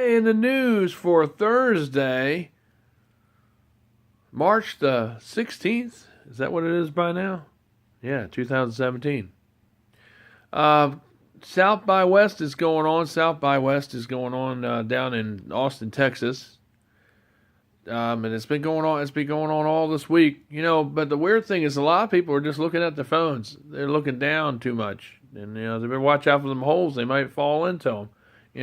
Okay, in the news for Thursday, March the 16th. Is that what it is by now? Yeah, 2017. Uh, South by West is going on. South by West is going on down in Austin, Texas. And it's been going on. It's been going on all this week, But the weird thing is, a lot of people are just looking at their phones. They're looking down too much, and they better watch out for them holes. They might fall into them.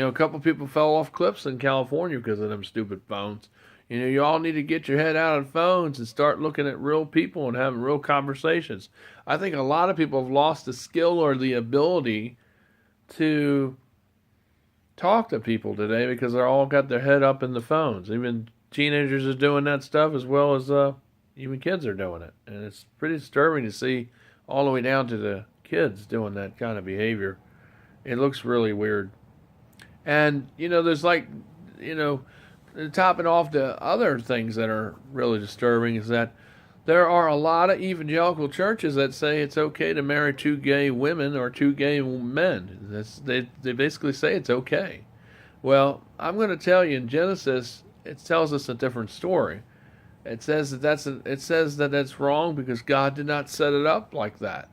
A couple people fell off cliffs in California because of them stupid phones. You all need to get your head out of phones and start looking at real people and having real conversations. I think a lot of people have lost the skill or the ability to talk to people today because they're all got their head up in the phones. Even teenagers are doing that stuff as well as even kids are doing it. And it's pretty disturbing to see all the way down to the kids doing that kind of behavior. It looks really weird. And, there's topping off the other things that are really disturbing is that there are a lot of evangelical churches that say it's okay to marry two gay women or two gay men. They basically say it's okay. Well, I'm going to tell you in Genesis, it tells us a different story. It says that that's wrong because God did not set it up like that.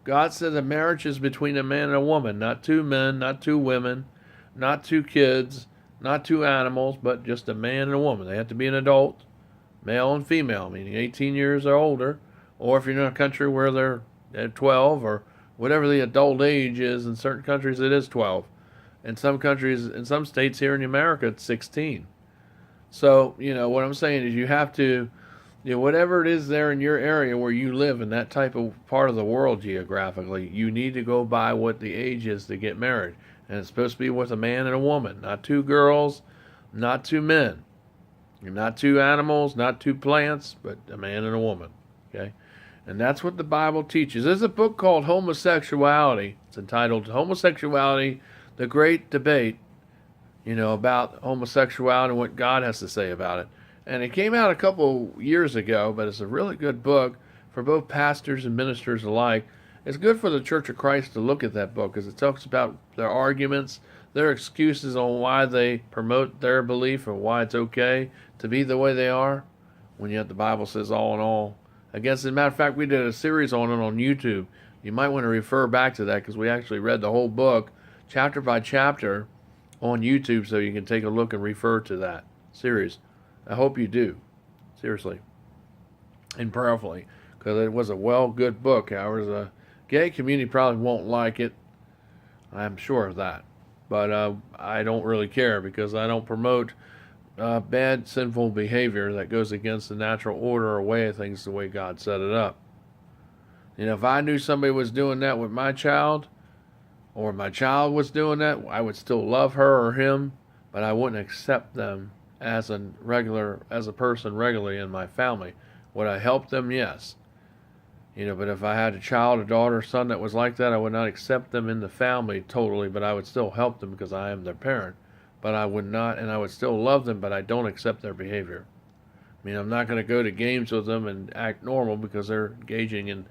God said that marriage is between a man and a woman, not two men, not two women, not two kids, not two animals, but just a man and a woman. They have to be an adult, male and female, meaning 18 years or older, or if you're in a country where they're at 12 or whatever the adult age is. In certain countries it is 12. In some countries, in some states here in America, it's 16. So, what I'm saying is you have to, whatever it is there in your area where you live in that type of part of the world geographically, you need to go by what the age is to get married. And it's supposed to be with a man and a woman, not two girls, not two men, not two animals, not two plants, but a man and a woman. Okay? And that's what the Bible teaches. There's a book called Homosexuality. It's entitled Homosexuality, The Great Debate, about homosexuality and what God has to say about it. And it came out a couple years ago, but it's a really good book for both pastors and ministers alike. It's good for the Church of Christ to look at that book because it talks about their arguments, their excuses on why they promote their belief or why it's okay to be the way they are, when yet the Bible says all in all. I guess, as a matter of fact, we did a series on it on YouTube. You might want to refer back to that because we actually read the whole book, chapter by chapter, on YouTube, so you can take a look and refer to that series. I hope you do, seriously, and prayerfully, because it was a good book. However, the gay community probably won't like it. I'm sure of that. But I don't really care because I don't promote bad, sinful behavior that goes against the natural order or way of things the way God set it up. If I knew somebody was doing that with my child, or my child was doing that, I would still love her or him, but I wouldn't accept them as a person regularly in my family. Would I help them? Yes. But if I had a child, a daughter, son that was like that, I would not accept them in the family totally, but I would still help them because I am their parent. But I would not, and I would still love them, but I don't accept their behavior. I'm not going to go to games with them and act normal because they're engaging in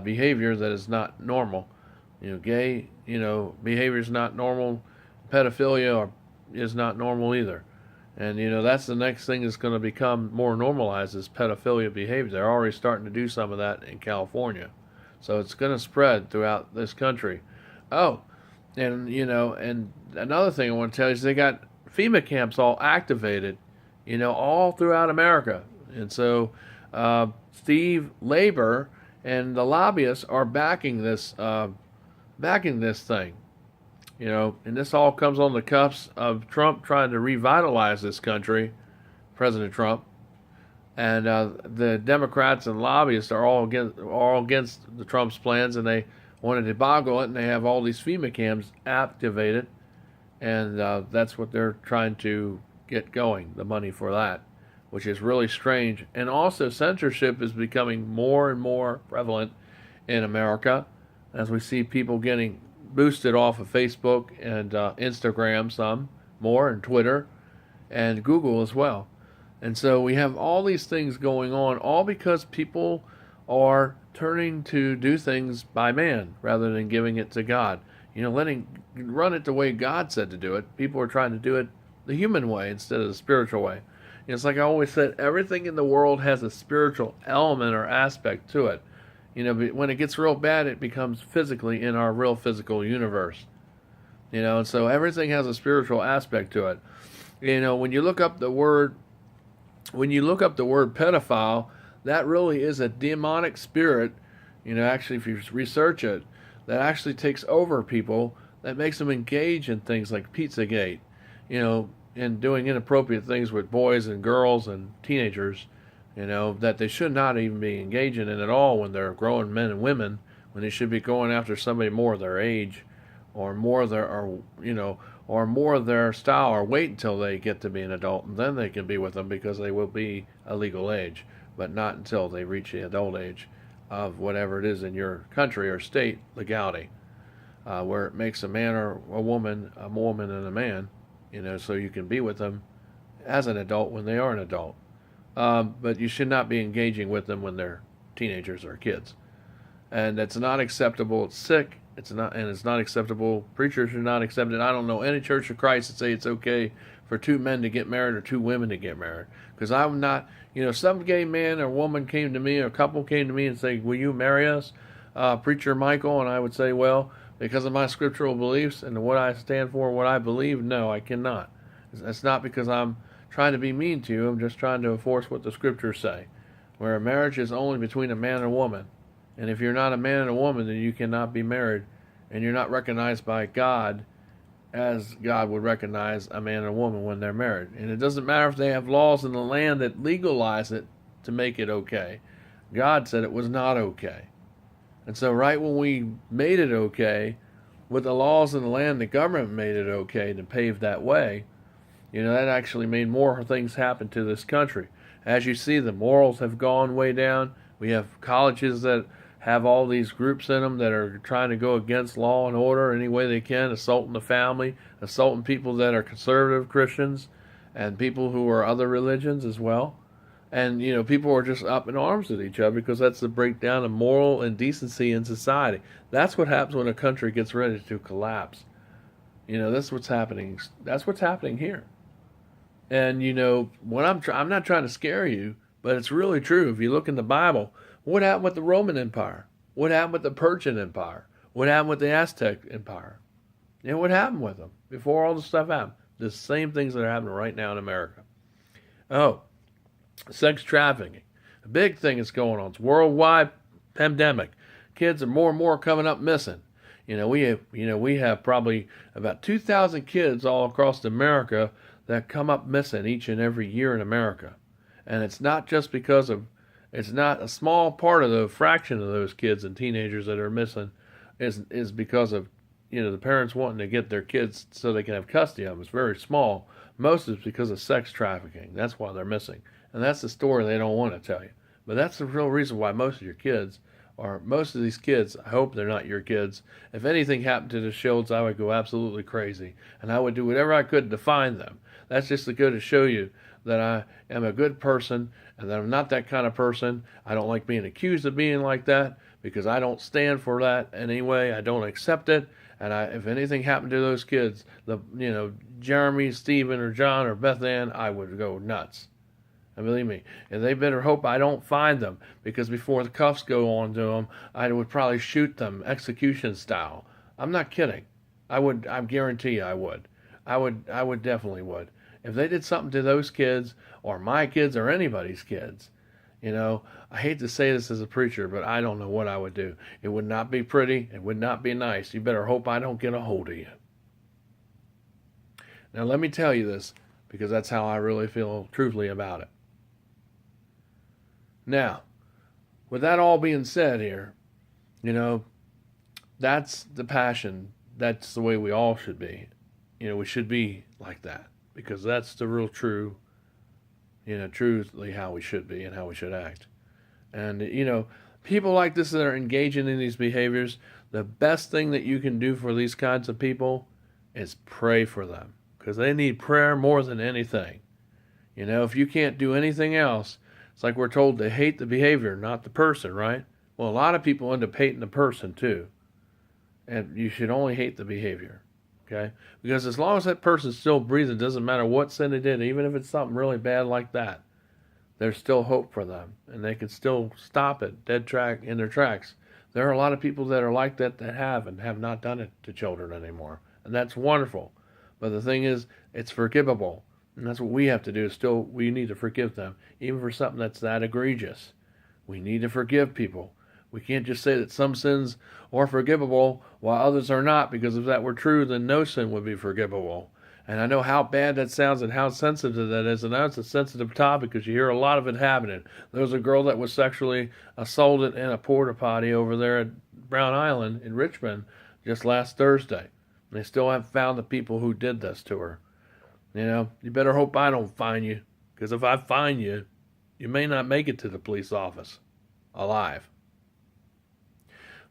behavior that is not normal. Gay, behavior is not normal. Pedophilia is not normal either. And, that's the next thing that's going to become more normalized is pedophilia behavior. They're already starting to do some of that in California. So it's going to spread throughout this country. Oh, and, and another thing I want to tell you is they got FEMA camps all activated, all throughout America. And so Steve Labor and the lobbyists are backing this thing. And this all comes on the cuffs of Trump trying to revitalize this country, President Trump. And the Democrats and lobbyists are all against the Trump's plans, and they want to deboggle it, and they have all these FEMA camps activated, and that's what they're trying to get going, the money for that, which is really strange. And also censorship is becoming more and more prevalent in America as we see people getting boosted off of Facebook and Instagram some more, and Twitter and Google as well. And so we have all these things going on, all because people are turning to do things by man rather than giving it to God. Run it the way God said to do it. People are trying to do it the human way instead of the spiritual way. It's like I always said, everything in the world has a spiritual element or aspect to it. When it gets real bad, it becomes physically in our real physical universe. And so everything has a spiritual aspect to it. When you look up the word pedophile, that really is a demonic spirit. Actually, if you research it, that actually takes over people, that makes them engage in things like Pizzagate, and doing inappropriate things with boys and girls and teenagers, that they should not even be engaging in at all when they're grown men and women, when they should be going after somebody more their age, or more their style, or wait until they get to be an adult and then they can be with them because they will be a legal age, but not until they reach the adult age of whatever it is in your country or state legality, where it makes a man or a woman and a man, so you can be with them as an adult when they are an adult. But you should not be engaging with them when they're teenagers or kids. And that's not acceptable. It's sick. It's not acceptable. Preachers should not accept it. I don't know any Church of Christ that say it's okay for two men to get married or two women to get married. Because I'm not, some gay man or woman came to me, or a couple came to me and say, will you marry us, Preacher Michael? And I would say, well, because of my scriptural beliefs and what I stand for, what I believe, no, I cannot. That's not because I'm trying to be mean to you. I'm just trying to enforce what the scriptures say, where a marriage is only between a man and a woman. And if you're not a man and a woman, then you cannot be married, and you're not recognized by God as God would recognize a man and a woman when they're married. And it doesn't matter if they have laws in the land that legalize it to make it okay. God said it was not okay. And so right when we made it okay, with the laws in the land, the government made it okay to pave that way. That actually made more things happen to this country. As you see, the morals have gone way down. We have colleges that have all these groups in them that are trying to go against law and order any way they can, assaulting the family, assaulting people that are conservative Christians and people who are other religions as well. And, people are just up in arms with each other because that's the breakdown of moral and decency in society. That's what happens when a country gets ready to collapse. That's what's happening. That's what's happening here. And, when I'm not trying to scare you, but it's really true. If you look in the Bible, what happened with the Roman Empire? What happened with the Persian Empire? What happened with the Aztec Empire? What happened with them before all this stuff happened? The same things that are happening right now in America. Oh, sex trafficking. A big thing that's going on. It's a worldwide pandemic. Kids are more and more coming up missing. We have probably about 2,000 kids all across America that come up missing each and every year in America. And it's not just because of, it's not a small part of the fraction of those kids and teenagers that are missing is because of, the parents wanting to get their kids so they can have custody of them. It's very small. Most of it's because of sex trafficking. That's why they're missing. And that's the story they don't want to tell you. But that's the real reason why most of your kids, or most of these kids, I hope they're not your kids. If anything happened to the Shields, I would go absolutely crazy. And I would do whatever I could to find them. That's just to go to show you that I am a good person and that I'm not that kind of person. I don't like being accused of being like that because I don't stand for that anyway. I don't accept it. And if anything happened to those kids, Jeremy, Stephen, or John, or Beth Ann, I would go nuts. And believe me, and they better hope I don't find them, because before the cuffs go on to them, I would probably shoot them execution style. I'm not kidding. I guarantee you I would. I would definitely would. If they did something to those kids, or my kids, or anybody's kids, I hate to say this as a preacher, but I don't know what I would do. It would not be pretty. It would not be nice. You better hope I don't get a hold of you. Now let me tell you this, because that's how I really feel truthfully about it. Now, with that all being said here, that's the passion. That's the way we all should be. We should be like that, because that's the real true, truthfully how we should be and how we should act. And, people like this that are engaging in these behaviors, the best thing that you can do for these kinds of people is pray for them, because they need prayer more than anything. If you can't do anything else, it's like we're told to hate the behavior, not the person, right? Well, a lot of people end up hating the person too. And you should only hate the behavior. Okay? Because as long as that person's still breathing, it doesn't matter what sin they did, even if it's something really bad like that, there's still hope for them. And they can still stop it in their tracks. There are a lot of people that are like that have and have not done it to children anymore. And that's wonderful. But the thing is, it's forgivable. And that's what we have to do. We need to forgive them, even for something that's that egregious. We need to forgive people. We can't just say that some sins are forgivable while others are not, because if that were true, then no sin would be forgivable. And I know how bad that sounds and how sensitive that is, and that's a sensitive topic because you hear a lot of it happening. There was a girl that was sexually assaulted in a porta potty over there at Brown Island in Richmond just last Thursday. They still haven't found the people who did this to her. You better hope I don't find you, because if I find you, you may not make it to the police office alive.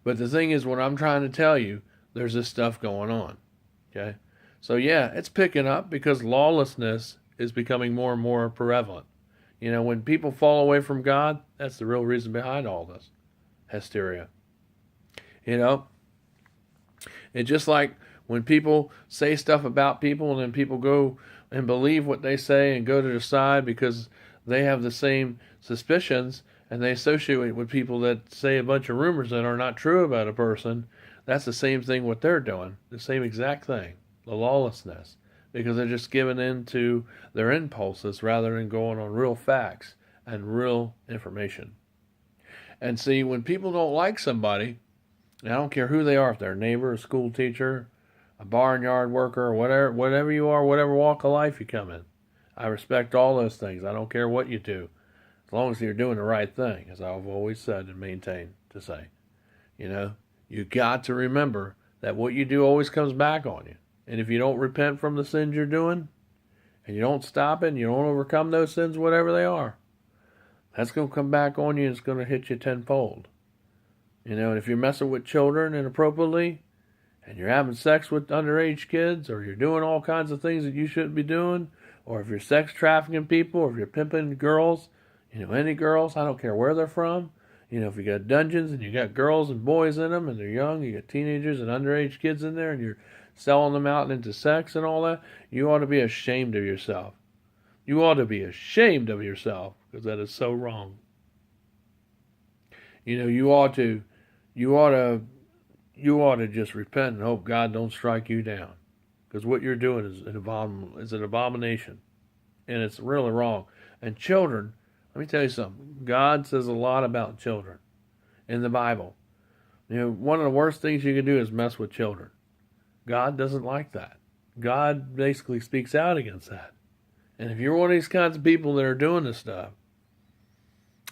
But the thing is, what I'm trying to tell you, there's this stuff going on. Okay? So yeah, it's picking up because lawlessness is becoming more and more prevalent. When people fall away from God, that's the real reason behind all this hysteria. It's just like when people say stuff about people and then people go and believe what they say and go to their side because they have the same suspicions and they associate with people that say a bunch of rumors that are not true about a person. That's the same thing what they're doing, the same exact thing. The lawlessness, because they're just giving in to their impulses rather than going on real facts and real information. And see, when people don't like somebody, and I don't care who they are, if they're a neighbor, a school teacher, a barnyard worker, or whatever you are, whatever walk of life you come in, I respect all those things. I don't care what you do, as long as you're doing the right thing, as I've always said and maintained to say. You got to remember that what you do always comes back on you. And if you don't repent from the sins you're doing, and you don't stop it, and you don't overcome those sins, whatever they are, that's going to come back on you and it's going to hit you tenfold. And if you're messing with children inappropriately, and you're having sex with underage kids, or you're doing all kinds of things that you shouldn't be doing, or if you're sex trafficking people, or if you're pimping girls, any girls, I don't care where they're from, if you got dungeons and you got girls and boys in them and they're young, you got teenagers and underage kids in there and you're selling them out into sex and all that, you ought to be ashamed of yourself. You ought to be ashamed of yourself, because that is so wrong. You ought to just repent and hope God don't strike you down, because what you're doing is an abomination, and it's really wrong. And children, let me tell you something. God says a lot about children in the Bible. One of the worst things you can do is mess with children. God doesn't like that. God basically speaks out against that. And if you're one of these kinds of people that are doing this stuff,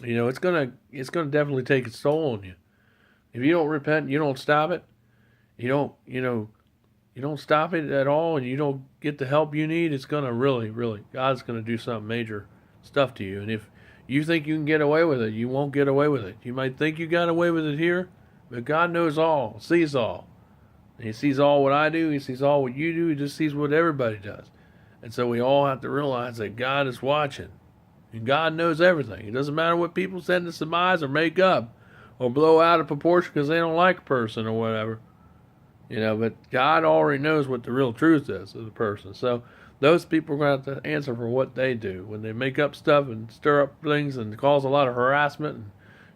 it's gonna definitely take its toll on you. If you don't repent, you don't stop it. You don't stop it at all, and you don't get the help you need. It's gonna really, God's gonna do some major stuff to you. And if you think you can get away with it, you won't get away with it. You might think you got away with it here, but God knows all, sees all. He sees all what I do. He sees all what you do. He just sees what everybody does. And so we all have to realize that God is watching. And God knows everything. It doesn't matter what people send to surmise or make up or blow out of proportion because they don't like a person or whatever. But God already knows what the real truth is of the person. So those people are going to have to answer for what they do. When they make up stuff and stir up things and cause a lot of harassment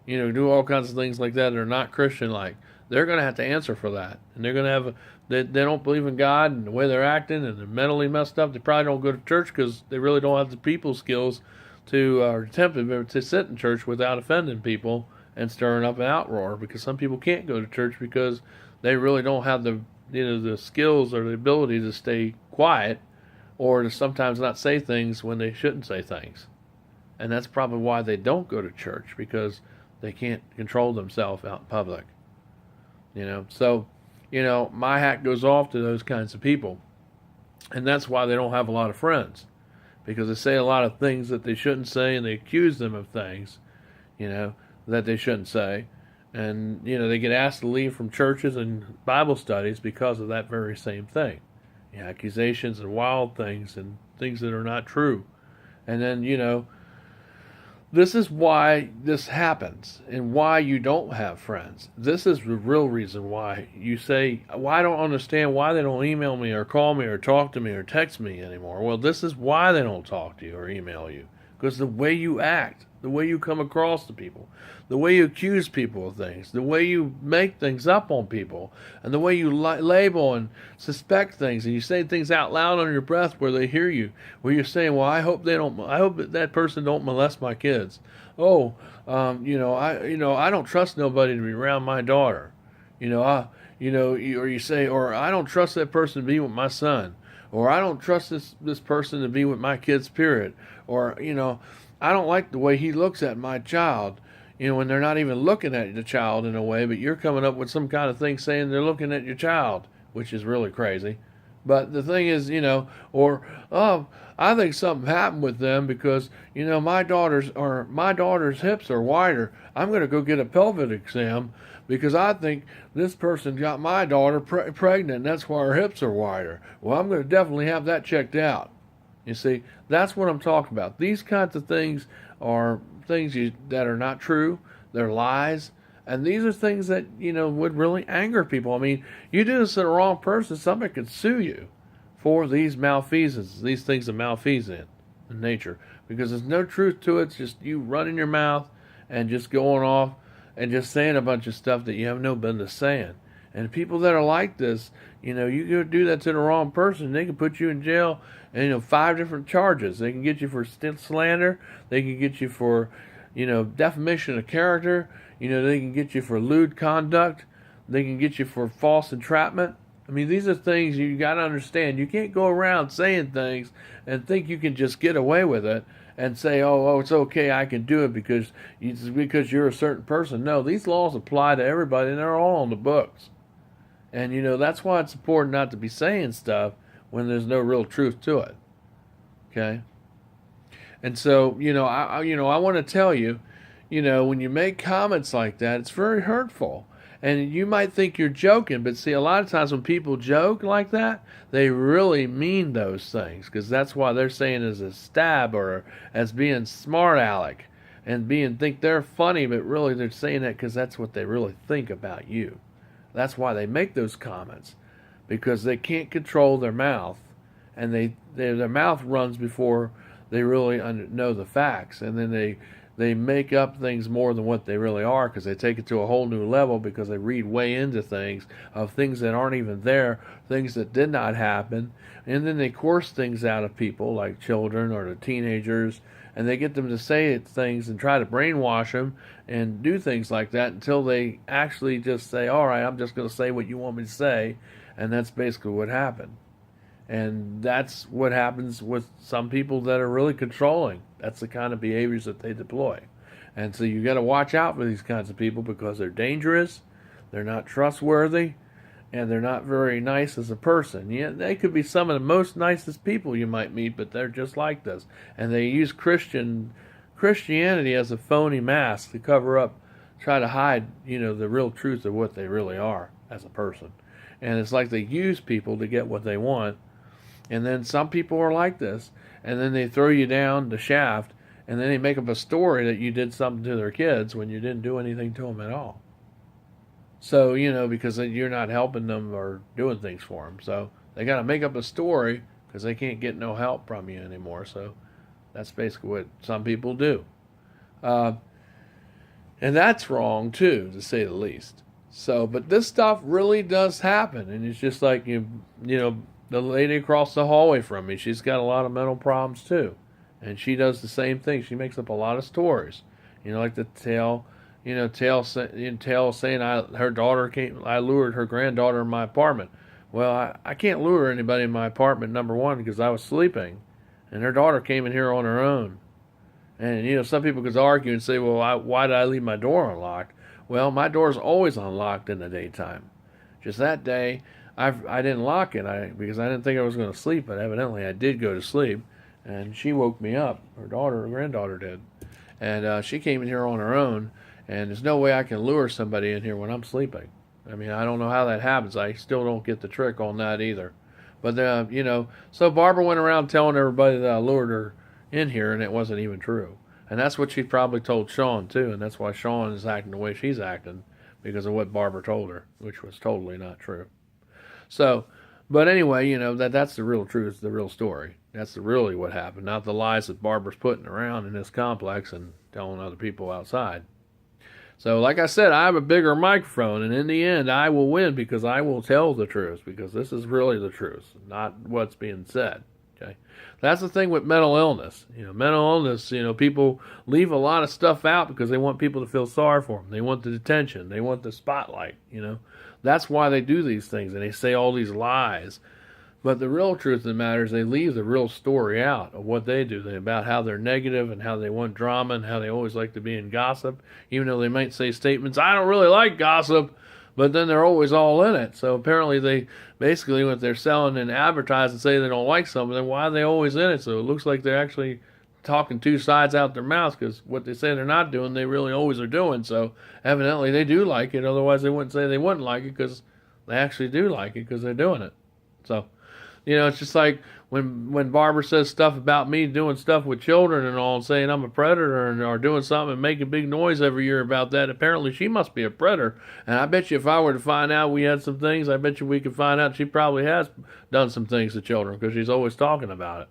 and, do all kinds of things like that are not Christian-like, they're going to have to answer for that. And they're going to have, they don't believe in God and the way they're acting, and they're mentally messed up. They probably don't go to church because they really don't have the people skills to attempt to sit in church without offending people and stirring up an outroar, because some people can't go to church because they really don't have the skills or the ability to stay quiet, or to sometimes not say things when they shouldn't say things. And that's probably why they don't go to church, because they can't control themselves out in public. So, my hat goes off to those kinds of people. And that's why they don't have a lot of friends, because they say a lot of things that they shouldn't say, and they accuse them of things, that they shouldn't say. And, they get asked to leave from churches and Bible studies because of that very same thing. Accusations and wild things and things that are not true. And then, This is why this happens and why you don't have friends. This is the real reason why you say, well, I don't understand why they don't email me or call me or talk to me or text me anymore. Well, this is why they don't talk to you or email you. Because the way you act, the way you come across to people, the way you accuse people of things, the way you make things up on people, and the way you label and suspect things, and you say things out loud under your breath where they hear you, where you're saying, "Well, I hope that person don't molest my kids." Oh, I don't trust nobody to be around my daughter. Or you say, or I don't trust that person to be with my son, or I don't trust this person to be with my kids. Period. Or I don't like the way he looks at my child. When they're not even looking at the child in a way, but you're coming up with some kind of thing saying they're looking at your child, which is really crazy. But the thing is, oh, I think something happened with them because, my daughter's hips are wider. I'm going to go get a pelvic exam because I think this person got my daughter pregnant, and that's why her hips are wider. Well, I'm going to definitely have that checked out. You see, that's what I'm talking about. These kinds of things are things that are not true. They're lies. And these are things that, would really anger people. I mean, you do this to the wrong person, somebody could sue you for these malfeasance, these things of malfeasance in nature. Because there's no truth to it. It's just you running your mouth and just going off and just saying a bunch of stuff that you have no business saying. And people that are like this, you go do that to the wrong person, they can put you in jail, and 5 different charges. They can get you for slander. They can get you for, defamation of character. They can get you for lewd conduct. They can get you for false entrapment. I mean, these are things you got to understand. You can't go around saying things and think you can just get away with it and say, oh, it's okay, I can do it because you're a certain person. No, these laws apply to everybody, and they're all on the books. And, that's why it's important not to be saying stuff when there's no real truth to it. Okay? And so, I want to tell you, when you make comments like that, it's very hurtful. And you might think you're joking, but see, a lot of times when people joke like that, they really mean those things, because that's why they're saying as a stab or as being smart aleck and think they're funny, but really they're saying that because that's what they really think about you. That's why they make those comments, because they can't control their mouth, and their mouth runs before they really know the facts, and then they make up things more than what they really are, because they take it to a whole new level, because they read way into things that aren't even there, things that did not happen, and then they coerce things out of people like children or the teenagers, and they get them to say things and try to brainwash them and do things like that until they actually just say, all right, I'm just going to say what you want me to say, and that's basically what happened. And that's what happens with some people that are really controlling. That's the kind of behaviors that they deploy. And so you got to watch out for these kinds of people, because they're dangerous, they're not trustworthy, and they're not very nice as a person. Yeah, they could be some of the most nicest people you might meet, but they're just like this. And they use Christianity as a phony mask to cover up, try to hide, the real truth of what they really are as a person. And it's like they use people to get what they want. And then some people are like this, and then they throw you down the shaft, and then they make up a story that you did something to their kids when you didn't do anything to them at all. So, because you're not helping them or doing things for them. So they got to make up a story because they can't get no help from you anymore. So that's basically what some people do. And that's wrong too, to say the least. So, but this stuff really does happen. And it's just like, the lady across the hallway from me, she's got a lot of mental problems too. And she does the same thing. She makes up a lot of stories. Like the tale saying her daughter came, I lured her granddaughter in my apartment. Well, I can't lure anybody in my apartment, number one, because I was sleeping. And her daughter came in here on her own. And, some people could argue and say, well, why did I leave my door unlocked? Well, my door's always unlocked in the daytime. Just that day, I didn't lock it because I didn't think I was going to sleep, but evidently I did go to sleep. And she woke me up. Her granddaughter did. And she came in here on her own. And there's no way I can lure somebody in here when I'm sleeping. I mean, I don't know how that happens. I still don't get the trick on that either. But, so Barbara went around telling everybody that I lured her in here, and it wasn't even true. And that's what she probably told Sean, too. And that's why Sean is acting the way she's acting, because of what Barbara told her, which was totally not true. So, but anyway, that's the real truth, the real story. That's really what happened, not the lies that Barbara's putting around in this complex and telling other people outside. So, like I said, I have a bigger microphone, and in the end, I will win because I will tell the truth, because this is really the truth, not what's being said. Okay, that's the thing with mental illness. Mental illness. People leave a lot of stuff out because they want people to feel sorry for them. They want the attention. They want the spotlight. That's why they do these things, and they say all these lies. But the real truth of the matter is they leave the real story out of what they do, about how they're negative and how they want drama and how they always like to be in gossip, even though they might say statements, I don't really like gossip, but then they're always all in it. So apparently they basically, when they're selling and advertising, say they don't like something, then why are they always in it? So it looks like they're actually talking two sides out their mouth, because what they say they're not doing, they really always are doing. So evidently they do like it. Otherwise they wouldn't say they wouldn't like it, because they actually do like it because they're doing it. So it's just like when Barbara says stuff about me doing stuff with children and all, and saying I'm a predator or doing something and making big noise every year about that. Apparently she must be a predator. And I bet you if I were to find out we had some things, I bet you we could find out she probably has done some things to children, because she's always talking about it.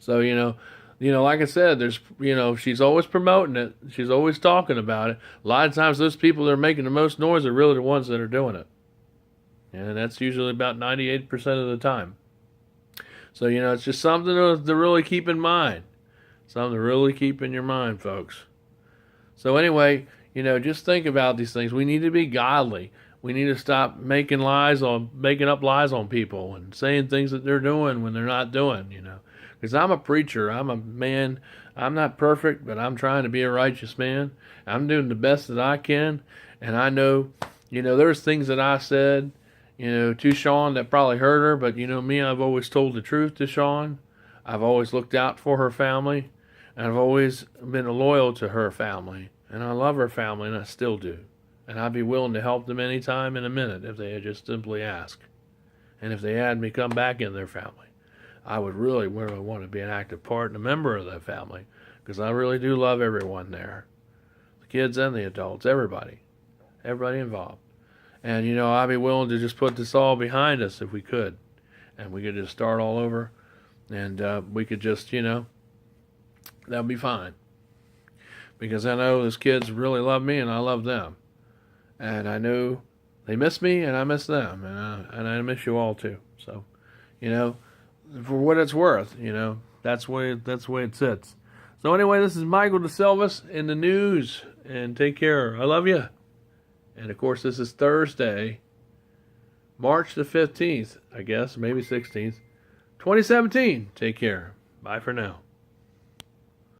So, like I said, there's, she's always promoting it. She's always talking about it. A lot of times those people that are making the most noise are really the ones that are doing it. And that's usually about 98% of the time. So, it's just something to really keep in mind. Something to really keep in your mind, folks. So anyway, just think about these things. We need to be godly. We need to stop making up lies on people and saying things that they're doing when they're not doing, Because I'm a preacher. I'm a man. I'm not perfect, but I'm trying to be a righteous man. I'm doing the best that I can. And I know, there's things that I said, to Sean that probably hurt her, but me, I've always told the truth to Sean. I've always looked out for her family, and I've always been loyal to her family, and I love her family, and I still do. And I'd be willing to help them anytime in a minute if they had just simply ask. And if they had me come back in their family, I would really want to be an active part and a member of that family, because I really do love everyone there. The kids and the adults, everybody involved. And, I'd be willing to just put this all behind us if we could. And we could just start all over. And we could just, that would be fine. Because I know those kids really love me and I love them. And I know they miss me and I miss them. And I miss you all too. So, for what it's worth, that's the way it sits. So anyway, this is Michael DeSilvis in the news. And take care. I love you. And, of course, this is Thursday, March the 15th, I guess, maybe 16th, 2017. Take care. Bye for now.